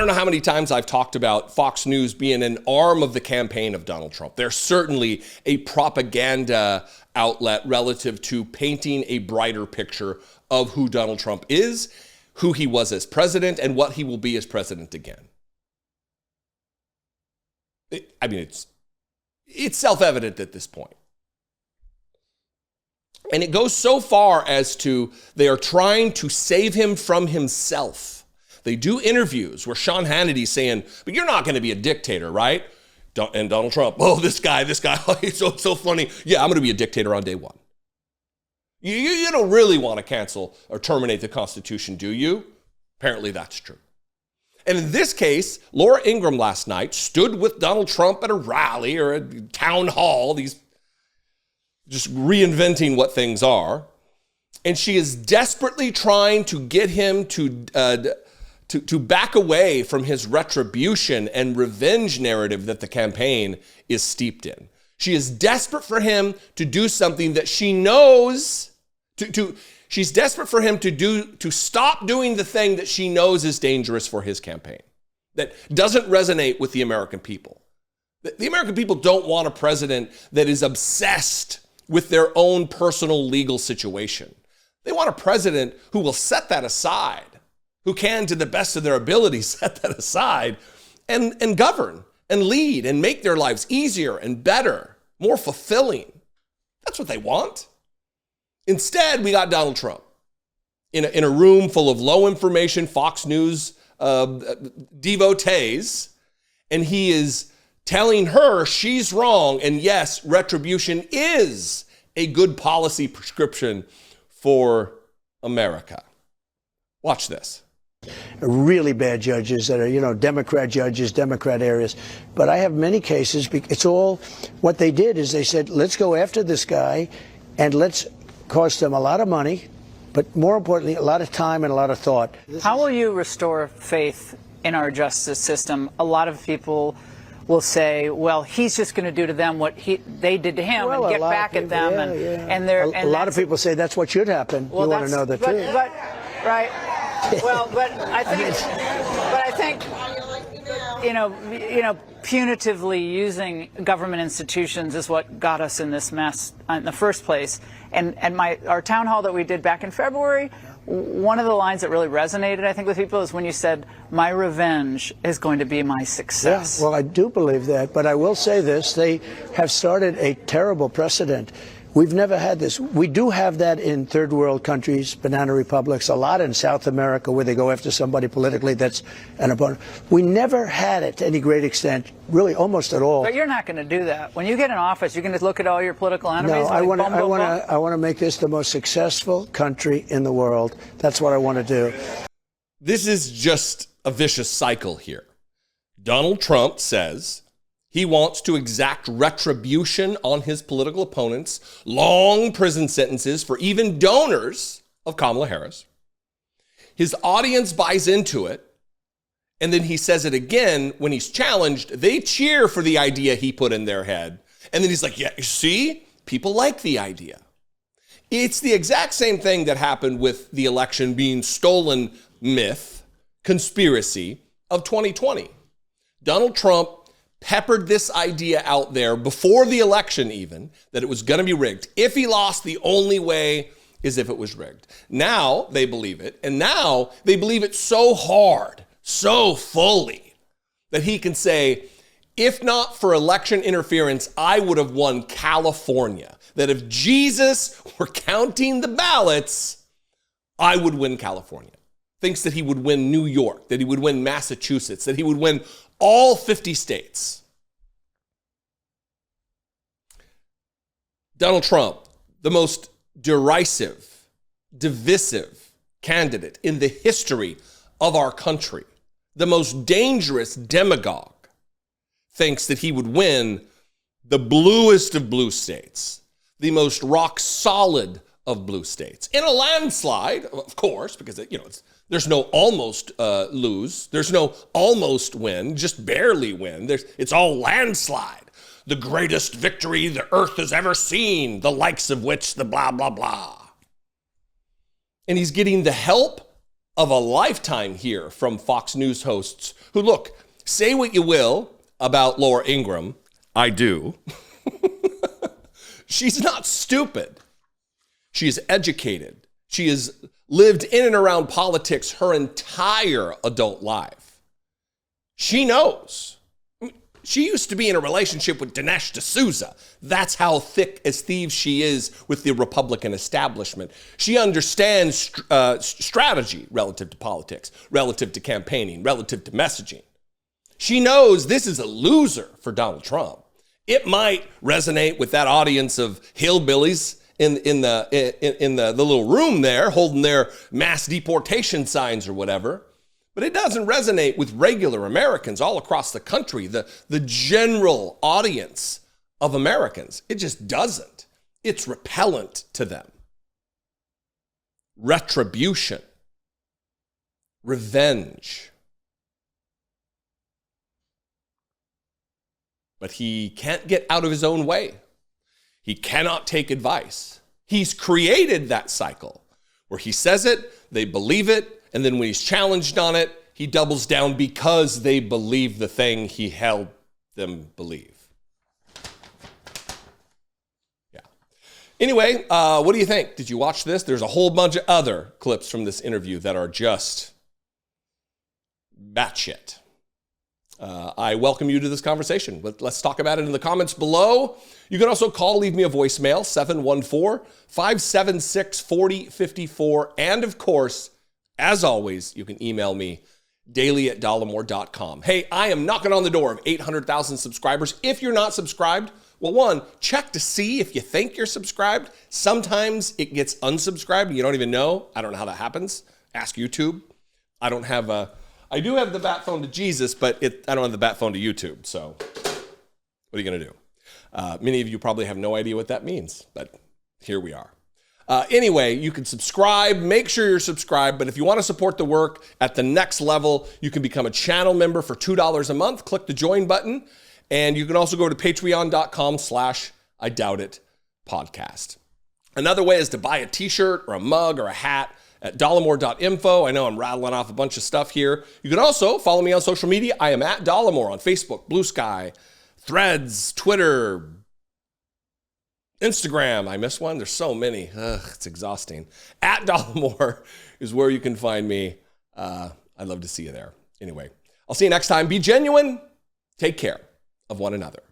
don't know how many times I've talked about Fox News being an arm of the campaign of Donald Trump. They're certainly a propaganda outlet relative to painting a brighter picture of who Donald Trump is, who he was as president, and what he will be as president again. It's self-evident at this point. And it goes so far as to they are trying to save him from himself. They do interviews where Sean Hannity's saying, but you're not going to be a dictator, right? And Donald Trump, oh, this guy, he's so funny. Yeah, I'm going to be a dictator on day one. You don't really want to cancel or terminate the Constitution, do you? Apparently that's true. And in this case, Laura Ingraham last night stood with Donald Trump at a rally or a town hall, these just reinventing what things are. And she is desperately trying to get him to back away from his retribution and revenge narrative that the campaign is steeped in. She is desperate for him to do something that she knows, she's desperate for him to stop doing the thing that she knows is dangerous for his campaign, that doesn't resonate with the American people. The American people don't want a president that is obsessed with their own personal legal situation. They want a president who will set that aside, who can, to the best of their ability, set that aside and govern and lead and make their lives easier and better, more fulfilling. That's what they want. Instead, we got Donald Trump in a room full of low information Fox News devotees, and he is telling her she's wrong. And yes, retribution is a good policy prescription for America. Watch this. Really bad judges that are, Democrat judges, Democrat areas. But I have many cases. It's all what they did is they said, let's go after this guy and let's cost them a lot of money, but more importantly, a lot of time and a lot of thought. How will you restore faith in our justice system? A lot of people will say, well, he's just going to do to them what they did to him and get back at them. And a lot of people say that's what should happen. Well, you want to know the truth. Right. Well, but I think, punitively using government institutions is what got us in this mess in the first place. And our town hall that we did back in February, one of the lines that really resonated, I think, with people is when you said, my revenge is going to be my success. Yeah, well, I do believe that. But I will say this. They have started a terrible precedent. We've never had this. We do have that in third world countries, banana republics, a lot in South America where they go after somebody politically that's an opponent. We never had it to any great extent, really almost at all. But you're not going to do that. When you get in office, you're going to look at all your political enemies. No, I want to make this the most successful country in the world. That's what I want to do. This is just a vicious cycle here. Donald Trump says he wants to exact retribution on his political opponents, long prison sentences for even donors of Kamala Harris. His audience buys into it, and then he says it again when he's challenged. They cheer for the idea he put in their head. And then he's like, yeah, you see, people like the idea. It's the exact same thing that happened with the election being stolen myth, conspiracy of 2020. Donald Trump peppered this idea out there before the election even, that it was going to be rigged. If he lost, the only way is if it was rigged. Now they believe it, and now they believe it so hard, so fully, that he can say, if not for election interference, I would have won California. That if Jesus were counting the ballots, I would win California. Thinks that he would win New York, that he would win Massachusetts, that he would win all 50 states. Donald Trump, the most derisive, divisive candidate in the history of our country, the most dangerous demagogue, thinks that he would win the bluest of blue states, the most rock solid of blue states. In a landslide, of course, because there's no almost lose. There's no almost win, just barely win. It's all landslide. The greatest victory the earth has ever seen, the likes of which the blah, blah, blah. And he's getting the help of a lifetime here from Fox News hosts who, look, say what you will about Laura Ingraham. I do. She's not stupid. She is educated. She has lived in and around politics her entire adult life. She knows. She used to be in a relationship with Dinesh D'Souza. That's how thick as thieves she is with the Republican establishment. She understands strategy relative to politics, relative to campaigning, relative to messaging. She knows this is a loser for Donald Trump. It might resonate with that audience of hillbillies in the little room there holding their mass deportation signs or whatever. But it doesn't resonate with regular Americans all across the country, the general audience of Americans. It just doesn't. It's repellent to them. Retribution. Revenge. But he can't get out of his own way. He cannot take advice. He's created that cycle where he says it, they believe it, and then when he's challenged on it, he doubles down because they believe the thing he held them believe. Yeah. Anyway, what do you think? Did you watch this? There's a whole bunch of other clips from this interview that are just batshit. I welcome you to this conversation. Let's talk about it in the comments below. You can also leave me a voicemail, 714-576-4054. And of course, as always, you can email me, daily@dollemore.com. Hey, I am knocking on the door of 800,000 subscribers. If you're not subscribed, well, one, check to see if you think you're subscribed. Sometimes it gets unsubscribed and you don't even know. I don't know how that happens. Ask YouTube. I do have the bat phone to Jesus, but I don't have the bat phone to YouTube. So what are you going to do? Many of you probably have no idea what that means, but here we are. Anyway, you can subscribe. Make sure you're subscribed. But if you want to support the work at the next level, you can become a channel member for $2 a month. Click the join button. And you can also go to patreon.com/IDoubtIt podcast. Another way is to buy a t-shirt or a mug or a hat at dollemore.info. I know I'm rattling off a bunch of stuff here. You can also follow me on social media. I am at Dollemore on Facebook, Blue Sky, Threads, Twitter, Instagram. I missed one. There's so many. It's exhausting. At Dollemore is where you can find me. I'd love to see you there. Anyway, I'll see you next time. Be genuine. Take care of one another.